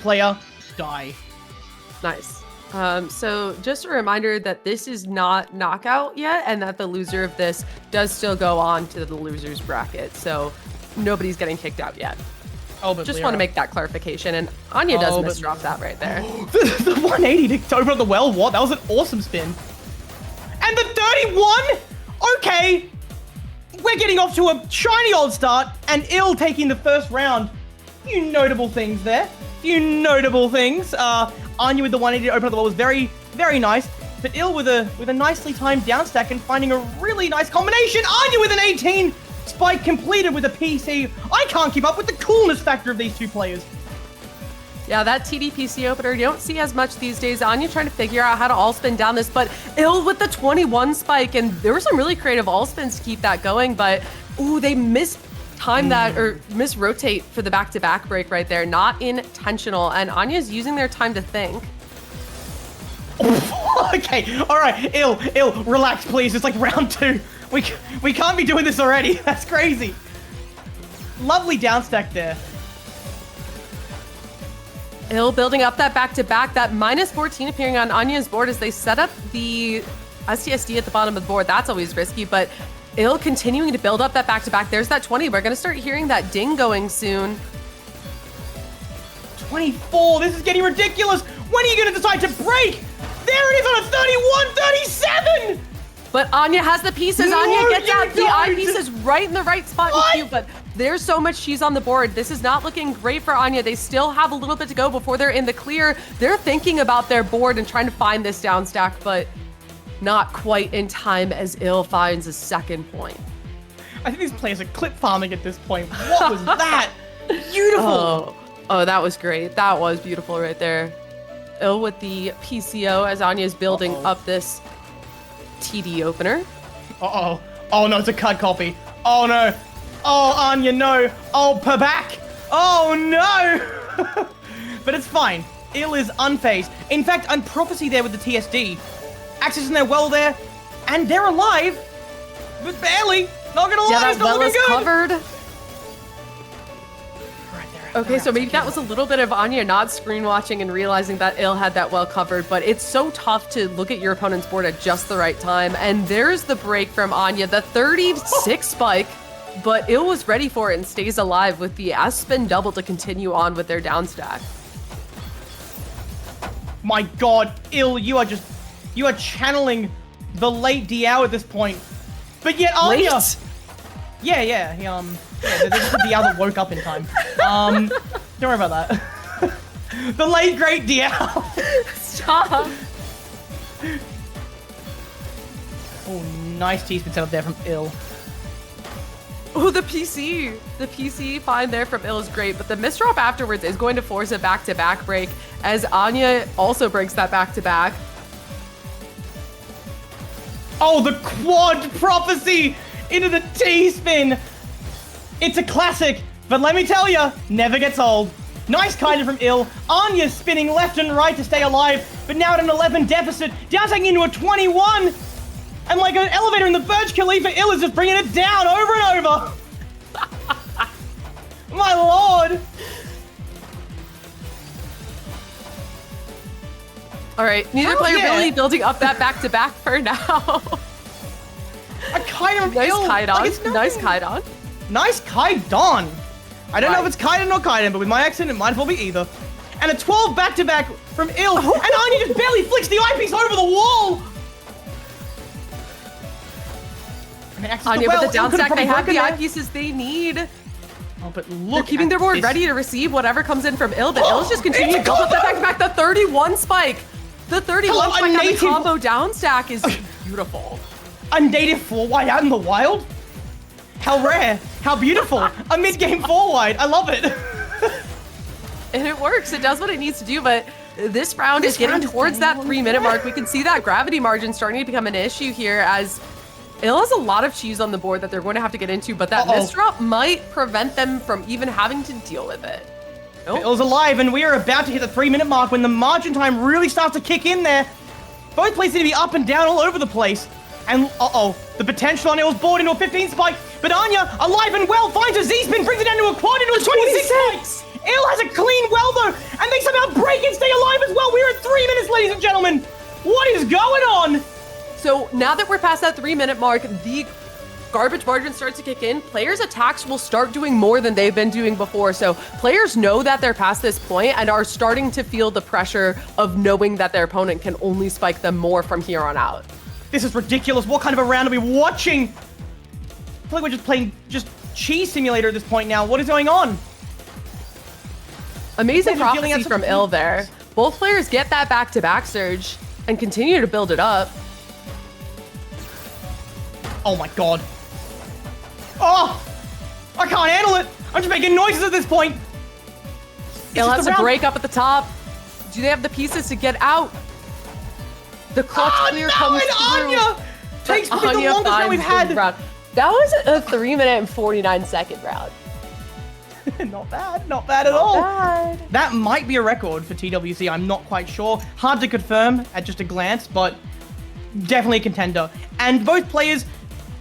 player die. Nice. So just a reminder that this is not knockout yet, and that the loser of this does still go on to the loser's bracket. So nobody's getting kicked out yet. Oh, but just want to make that clarification, and Anya does misdrop that right there. the 180 to open up the well, what? That was an awesome spin. And the 31? Okay. We're getting off to a shiny old start, and IILL taking the first round. Few notable things there. Few notable things. Anya with the 180 to open up the well was very, very nice. But IILL with a nicely timed down stack and finding a really nice combination. Anya with an 18. Spike completed with a PC. I can't keep up with the coolness factor of these two players. Yeah, that TD PC opener, you don't see as much these days. Anya trying to figure out how to all spin down this, but IILL with the 21 spike, and there were some really creative all spins to keep that going, but ooh, they mistime that or misrotate for the back-to-back break right there. Not intentional, and Anya's using their time to think. Okay, all right, IILL, relax, please. It's like round 2. We can't be doing this already. That's crazy. Lovely down stack there. IILL building up that back-to-back, that -14 appearing on Anya's board as they set up the STSD at the bottom of the board. That's always risky, but IILL continuing to build up that back-to-back. There's that 20. We're going to start hearing that ding going soon. 24. This is getting ridiculous. When are you going to decide to break? There it is on a 31, 37. But Anya has the pieces. Anya gets out the eye pieces right in the right spot in queue, but there's so much cheese on the board. This is not looking great for Anya. They still have a little bit to go before they're in the clear. They're thinking about their board and trying to find this down stack, but not quite in time as IILL finds a second point. I think these players are clip farming at this point. What was that? Beautiful. Oh, that was great. That was beautiful right there. IILL with the PCO as Anya's building up this TD opener. Uh-oh. Oh, no, it's a cut copy. Oh, no. Oh, Anya, no. Oh, PABACK. Oh, no. But it's fine. IILL is unfazed. In fact, Prophecy there with the TSD. Accessing their well there. And they're alive. But barely. Not gonna lie, yeah, it's that not well is looking good. covered. Okay, so maybe that was a little bit of Anya not screen watching and realizing that IILL had that well covered, but it's so tough to look at your opponent's board at just the right time. And there's the break from Anya, the 36 spike, but IILL was ready for it and stays alive with the S-spin double to continue on with their down stack. My God, IILL, you are channeling the late DL at this point. But yet Anya... Late? Yeah, there's just a DL that woke up in time. Don't worry about that. The late great DL. Stop. Oh, nice T-spin set up there from IILL. Oh, the PC find there from IILL is great, but the misdrop afterwards is going to force a back-to-back break as Anya also breaks that back-to-back. Oh, the quad Prophecy into the T-spin. It's a classic, but let me tell you, never gets old. Nice kind of from IILL. Anya spinning left and right to stay alive, but now at an 11 deficit, downsizing into a 21. And like an elevator in the Burj Khalifa, IILL is just bringing it down over and over. My lord. All right, neither player really building up that back-to-back for now. A Kaidan Nice IILL. Kaidan. Nice Kaidan. Nice Kaidan. I don't know if it's Kaidan or Kaidan, but with my accent, it might as well be either. And a 12 back-to-back from IILL. And Anya just barely flicks the eyepiece over the wall. Anya with the down stack, they have the eyepieces they need. Oh, but look, they're keeping their board ready to receive whatever comes in from IILL, but IILL's just continuing to build up that back-to-back. The 31 spike. The 31 spike on the combo down stack is beautiful. A native 4-wide out in the wild? How rare. How beautiful. A mid-game 4-wide. I love it. And it works. It does what it needs to do, but this round is getting towards that 3-minute mark. We can see that gravity margin starting to become an issue here as IILL has a lot of cheese on the board that they're going to have to get into, but that misdrop might prevent them from even having to deal with it. Nope. IILL's alive, and we are about to hit the 3-minute mark when the margin time really starts to kick in there. Both players need to be up and down all over the place. And, the potential on IILL's board into a 15 spike, but Anya, alive and well, finds a Z-spin, brings it down to a quad into a 26 spike. IIILL has a clean well though, and they somehow break and stay alive as well. We're at 3 minutes, ladies and gentlemen. What is going on? So now that we're past that 3-minute mark, the garbage margin starts to kick in. Players' attacks will start doing more than they've been doing before. So players know that they're past this point and are starting to feel the pressure of knowing that their opponent can only spike them more from here on out. This is ridiculous. What kind of a round are we watching? I feel like we're just playing cheese simulator at this point now. What is going on? Amazing Players are dealing prophecy out from IIILL there. Both players get that back-to-back surge and continue to build it up. Oh my god. Oh! I can't handle it! I'm just making noises at this point! IIILL has to break up at the top. Do they have the pieces to get out? The clutch clear comes through. Anya takes probably the longest round we've had. That was a 3-minute and 49-second round. Not bad, not bad at all. Bad. That might be a record for TWC, I'm not quite sure. Hard to confirm at just a glance, but definitely a contender. And both players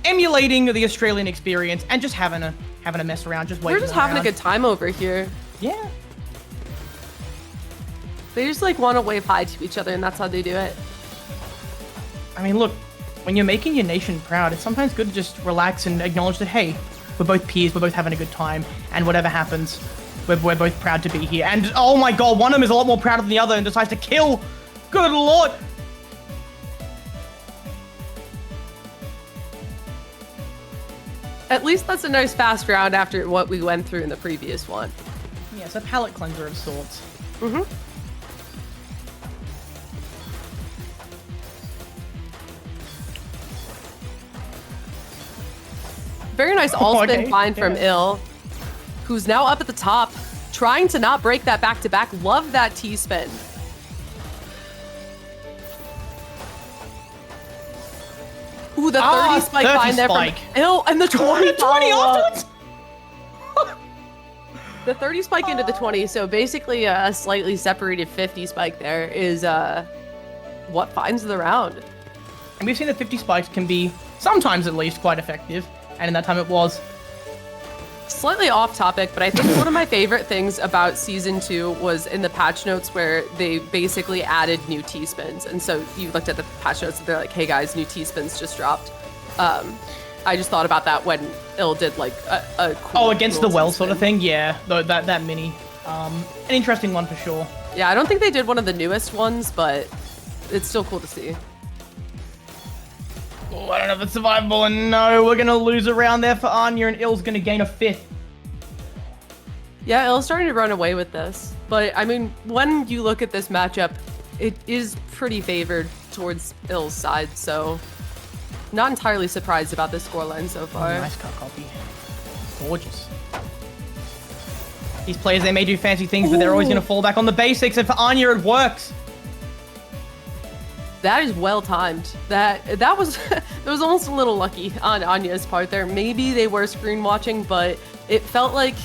emulating the Australian experience and just having a mess around, just waiting. We're just having a good time over here. Yeah. They just like want to wave hi to each other, and that's how they do it. I mean, look, when you're making your nation proud, it's sometimes good to just relax and acknowledge that, hey, we're both peers, we're both having a good time, and whatever happens, we're both proud to be here. And oh my god, one of them is a lot more proud than the other and decides to kill. Good lord. At least that's a nice fast round after what we went through in the previous one. Yeah, it's a palate cleanser of sorts. Mm-hmm. Very nice all-spin find from IIILL, who's now up at the top, trying to not break that back-to-back. Love that T-spin. Ooh, the 30 spike find there from IIILL, and the 20 afterwards? The 30 spike into the 20, so basically a slightly separated 50 spike there is what finds the round. And we've seen that 50 spikes can be, sometimes at least, quite effective. And in that time it was. Slightly off topic, but I think one of my favorite things about Season 2 was in the patch notes where they basically added new T-spins. And so you looked at the patch notes and they're like, hey guys, new T-spins just dropped. I just thought about that when IIILL did like a cool against the well T-spin. sort of thing? Yeah, that mini. An interesting one for sure. Yeah, I don't think they did one of the newest ones, but it's still cool to see. Oh, I don't know if it's survivable, and no, we're gonna lose a round there for Anya, and IIILL's gonna gain a 5th. Yeah, IILL's starting to run away with this. But, I mean, when you look at this matchup, it is pretty favored towards IILL's side, so not entirely surprised about this scoreline so far. Oh, nice cut copy. Gorgeous. These players, they may do fancy things, but they're always gonna fall back on the basics, and for Anya, it works. That is well timed. That was it was almost a little lucky on Anya's part there. Maybe they were screen watching, but it felt like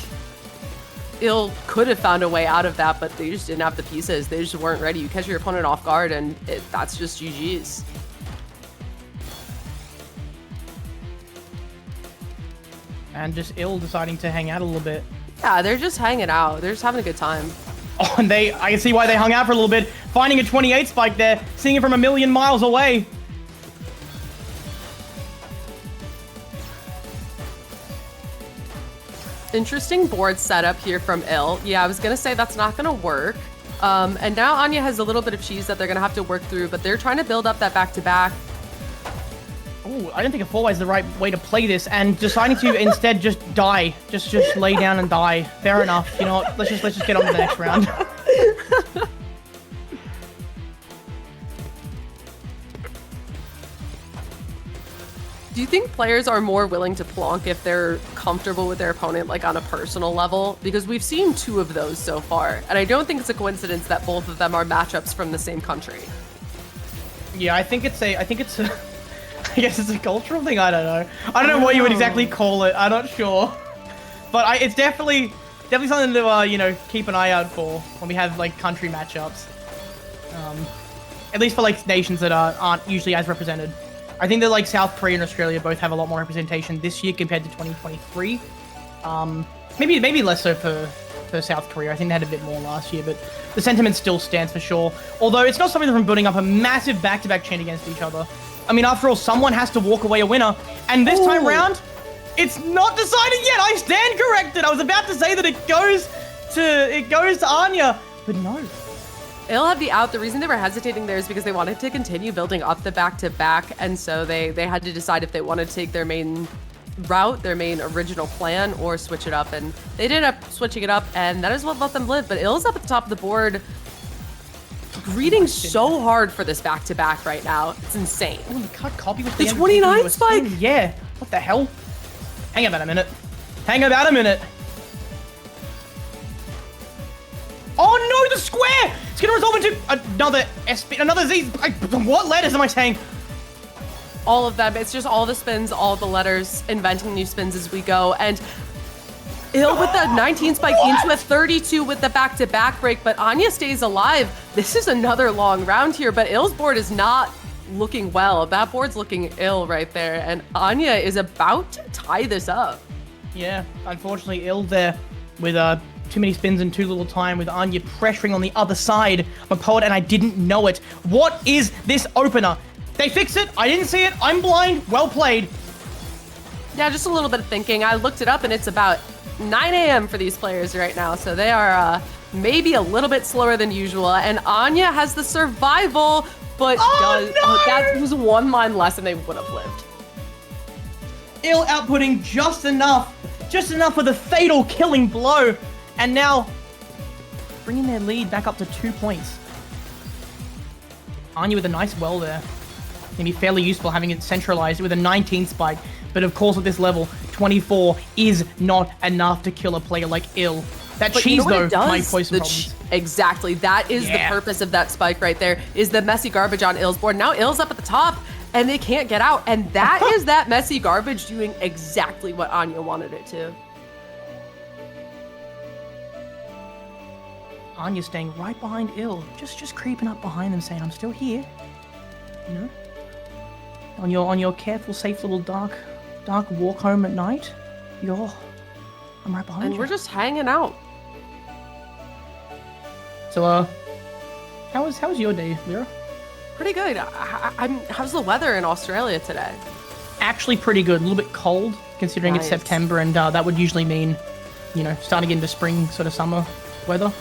IIILL could have found a way out of that, but they just didn't have the pieces. They just weren't ready. You catch your opponent off guard, and that's just GG's. And just IIILL deciding to hang out a little bit. Yeah, they're just hanging out. They're just having a good time. Oh, and I can see why they hung out for a little bit. Finding a 28 spike there, seeing it from a million miles away. Interesting board setup here from IIILL. Yeah, I was gonna say that's not gonna work. And now Anya has a little bit of cheese that they're gonna have to work through, but they're trying to build up that back-to-back. Oh, I don't think a 4-way is the right way to play this, and deciding to instead just die, just lay down and die. Fair enough. You know what? Let's just get on to the next round. Do you think players are more willing to plonk if they're comfortable with their opponent, like on a personal level? Because we've seen 2 of those so far, and I don't think it's a coincidence that both of them are matchups from the same country. Yeah, I guess it's a cultural thing. I don't know. I don't know what you would exactly call it. I'm not sure. But it's definitely something to you know, keep an eye out for when we have like country matchups. At least for like nations that aren't usually as represented. I think that like South Korea and Australia both have a lot more representation this year compared to 2023. Maybe less so for for South Korea. I think they had a bit more last year, but the sentiment still stands for sure. Although it's not stopping them from building up a massive back-to-back chain against each other. I mean, after all, someone has to walk away a winner. And this time round, it's not decided yet. I stand corrected. I was about to say that it goes to Anya, but no. IIILL have the out. The reason they were hesitating there is because they wanted to continue building up the back-to-back, and so they had to decide if they wanted to take their main route, their main original plan, or switch it up, and they ended up switching it up, and that is what let them live. But IIILL's up at the top of the board, greeting so hard for this back-to-back right now. It's insane. Oh, the cut copy with the 29 spike. Yeah, what the hell? Hang about a minute. Hang about a minute. Oh no, the square! It's gonna resolve into another SP, another Z. What letters am I saying? All of them. It's just all the spins, all the letters, inventing new spins as we go. And IIILL with the 19 spike into a 32 with the back-to-back break, but Anya stays alive. This is another long round here, but IIILL's board is not looking well. That board's looking ill right there, and Anya is about to tie this up. Yeah, unfortunately, IIILL there with too many spins in too little time, with Anya pressuring on the other side. I'm a poet and I didn't know it. What is this opener? They fixed it. I didn't see it. I'm blind. Well played. Yeah, just a little bit of thinking. I looked it up and it's about 9 a.m. for these players right now, so they are maybe a little bit slower than usual. And Anya has the survival, but that was one line less and they would have lived. IIILL outputting just enough for the fatal killing blow, and now bringing their lead back up to 2 points. Anya with a nice well there. Gonna be fairly useful having it centralized with a 19 spike, but of course at this level, 24 is not enough to kill a player like IIILL. That but cheese, you know though, might pose some problems. Exactly. That is the purpose of that spike right there, is the messy garbage on IIILL's board. Now IIILL's up at the top, and they can't get out. And that is that messy garbage doing exactly what Anya wanted it to. Anya staying right behind IIILL, just creeping up behind them, saying, "I'm still here." You know, on your careful, safe little dark walk home at night. I'm right behind you. And we're just hanging out. So, how was your day, Lyra? Pretty good. How's the weather in Australia today? Actually pretty good. A little bit cold, considering it's Nice. September, and that would usually mean, starting into spring, sort of summer weather.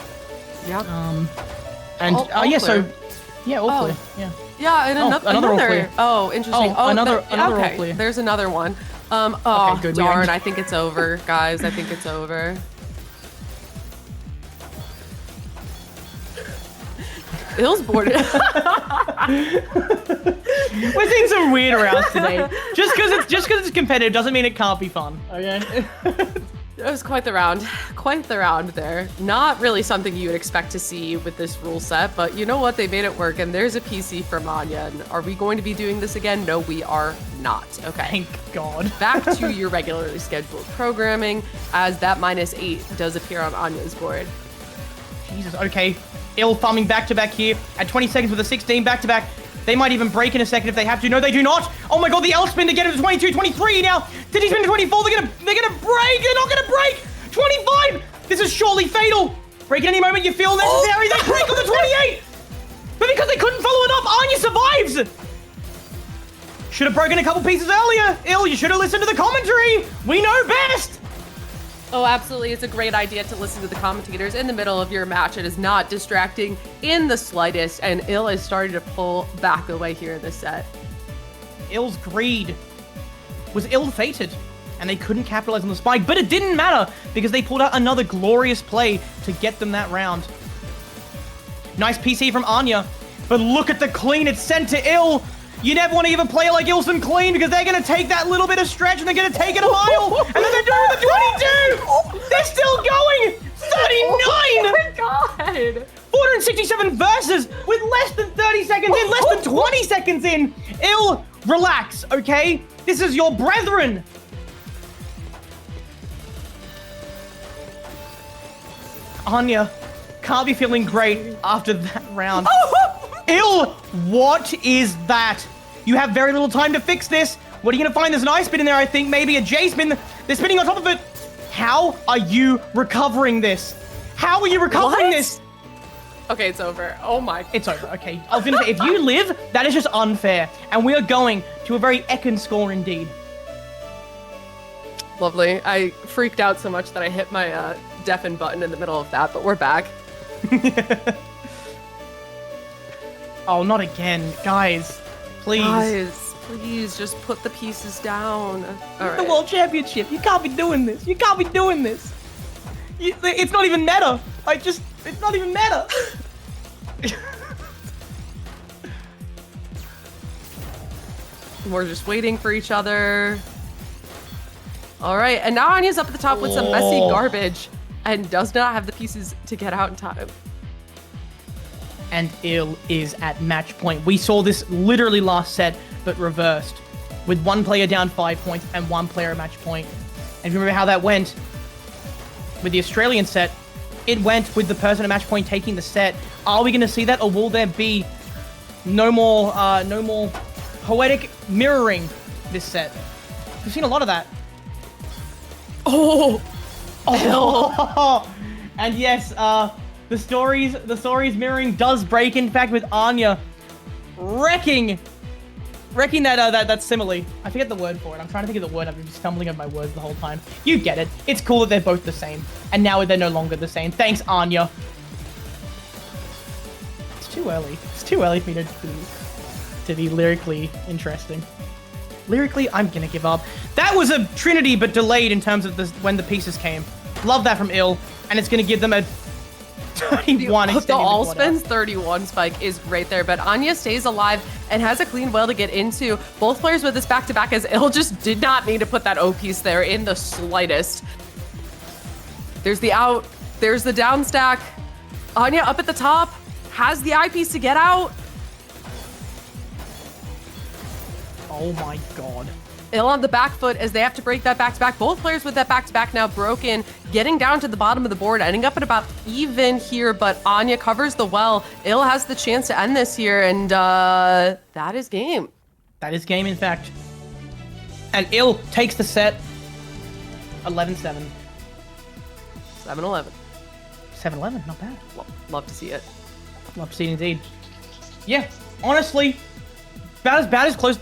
Yeah. All clear. All clear. Yeah. Yeah, and another all clear. Oh, interesting. Another all okay. clear. There's another one. Okay, good. Darn, I think it's over, guys. I think it's over. IIILL's board. We're seeing some weird rounds today. Just because it's competitive doesn't mean it can't be fun. Okay. It was quite the round. Quite the round there. Not really something you would expect to see with this rule set, but you know what? They made it work, and there's a PC from Anya. And are we going to be doing this again? No, we are not. Okay. Thank God. Back to your regularly scheduled programming, as that -8 does appear on Anya's board. Jesus, okay. IIILL farming back-to-back here at 20 seconds with a 16 back-to-back. They might even break in a second if they have to. No, they do not. Oh my God, the L spin to get it to 22, 23 now. Did he spin to 24? They're gonna break. They're not gonna break. 25. This is surely fatal. Break at any moment you feel necessary. They break on the 28. But because they couldn't follow it up, Anya survives. Should have broken a couple pieces earlier. IIILL, you should have listened to the commentary. We know best. Oh, absolutely. It's a great idea to listen to the commentators in the middle of your match. It is not distracting in the slightest, and IIILL is starting to pull back away here in this set. IIILL's greed was ill-fated, and they couldn't capitalize on the spike, but it didn't matter because they pulled out another glorious play to get them that round. Nice PC from Anya, but look at the clean it's sent to IIILL. You never want to even play it like IIILL's clean because they're going to take that little bit of stretch and they're going to take it a mile. And then they're doing the 22. They're still going. 39. Oh my God. 467 versus with less than 30 seconds in, less than 20 seconds in. IIILL, relax, okay? This is your brethren. Anya can't be feeling great after that round. IIILL, what is that? You have very little time to fix this. What are you going to find? There's an I spin in there, I think. Maybe a J spin. They're spinning on top of it. How are you recovering this? How are you recovering What? this? Okay, it's over. Oh my. It's over, okay. I was gonna say, if you live, that is just unfair. And we are going to a very Ekin score indeed. Lovely. I freaked out so much that I hit my deafen button in the middle of that, but we're back. Oh, not again. Guys, please. Guys, please just put the pieces down. All right. The World Championship. You can't be doing this. You can't be doing this. It's not even meta. It's not even meta. We're just waiting for each other. All right, and now Anya's up at the top with some messy garbage and does not have the pieces to get out in time. And IIILL is at match point. We saw this literally last set, but reversed. With one player down 5 points and one player at match point. And if you remember how that went with the Australian set, it went with the person at match point taking the set. Are we going to see that, or will there be no more poetic mirroring this set? We've seen a lot of that. Oh, And yes, the stories mirroring does break. In fact, with Anya wrecking that simile. I forget the word for it. I'm trying to think of the word. I've been stumbling over my words the whole time. You get it. It's cool that they're both the same, and now they're no longer the same. Thanks, Anya. It's too early. It's too early for me to be lyrically interesting. Lyrically, I'm gonna give up. That was a trinity, but delayed in terms of when the pieces came. Love that from IIILL, and it's gonna give them a 31 the extending all quarter. spins 31 spike is right there, but Anya stays alive and has a clean whale to get into. Both players with this back-to-back, as IIILL just did not need to put that O piece there in the slightest. There's the out, there's the down stack. Anya up at the top, has the I piece to get out. Oh my god. IIILL on the back foot as they have to break that back-to-back. Both players with that back-to-back now broken, getting down to the bottom of the board, ending up at about even here, but Anya covers the well. IIILL has the chance to end this here, and that is game. That is game, in fact. And IIILL takes the set 11-7. 7-11. 7-11, not bad. Love to see it. Love to see it indeed. Yeah, honestly, about as close to the